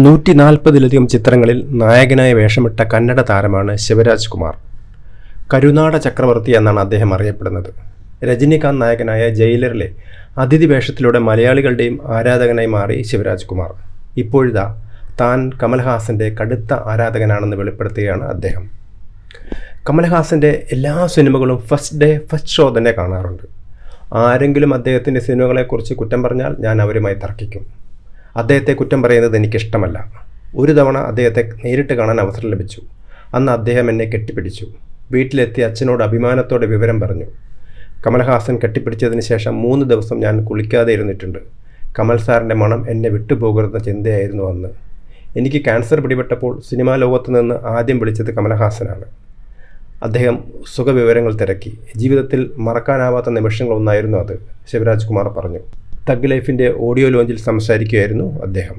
140-ലധികം ചിത്രങ്ങളിൽ നായകനായി വേഷമിട്ട കന്നഡ താരമാണ് ശിവരാജ് കുമാർ. കരുനാട ചക്രവർത്തി എന്നാണ് അദ്ദേഹം അറിയപ്പെടുന്നത്. രജനികാന്ത് നായകനായ ജയിലറിലെ അതിഥി വേഷത്തിലൂടെ മലയാളികളുടെയും ആരാധകനായി മാറി ശിവരാജ് കുമാർ. ഇപ്പോഴിതാ താൻ കമൽഹാസൻ്റെ കടുത്ത ആരാധകനാണെന്ന് വെളിപ്പെടുത്തുകയാണ് അദ്ദേഹം. കമൽഹാസൻ്റെ എല്ലാ സിനിമകളും ഫസ്റ്റ് ഡേ ഫസ്റ്റ് ഷോ തന്നെ കാണാറുണ്ട്. ആരെങ്കിലും അദ്ദേഹത്തിൻ്റെ സിനിമകളെക്കുറിച്ച് കുറ്റം പറഞ്ഞാൽ ഞാൻ അവരുമായി തർക്കിക്കും. അദ്ദേഹത്തെ കുറ്റം പറയുന്നത് എനിക്കിഷ്ടമല്ല. ഒരു തവണ അദ്ദേഹത്തെ നേരിട്ട് കാണാൻ അവസരം ലഭിച്ചു. അന്ന് അദ്ദേഹം എന്നെ കെട്ടിപ്പിടിച്ചു. വീട്ടിലെത്തി അച്ഛനോട് അഭിമാനത്തോടെ വിവരം പറഞ്ഞു. കമൽഹാസൻ കെട്ടിപ്പിടിച്ചതിന് ശേഷം 3 ദിവസം ഞാൻ കുളിക്കാതെ ഇരുന്നിട്ടുണ്ട്. കമൽ സാറിൻ്റെ മണം എന്നെ വിട്ടുപോകരുന്ന ചിന്തയായിരുന്നു അന്ന്. എനിക്ക് ക്യാൻസർ പിടിപെട്ടപ്പോൾ സിനിമാ ലോകത്ത് നിന്ന് ആദ്യം വിളിച്ചത് കമൽഹാസനാണ്. അദ്ദേഹം സുഖവിവരങ്ങൾ തിരക്കി. ജീവിതത്തിൽ മറക്കാനാവാത്ത നിമിഷങ്ങളൊന്നായിരുന്നു അത്, ശിവരാജ് കുമാർ പറഞ്ഞു. തഗ് ലൈഫിൻ്റെ ഓഡിയോ ലോഞ്ചിൽ സംസാരിക്കുകയായിരുന്നു അദ്ദേഹം.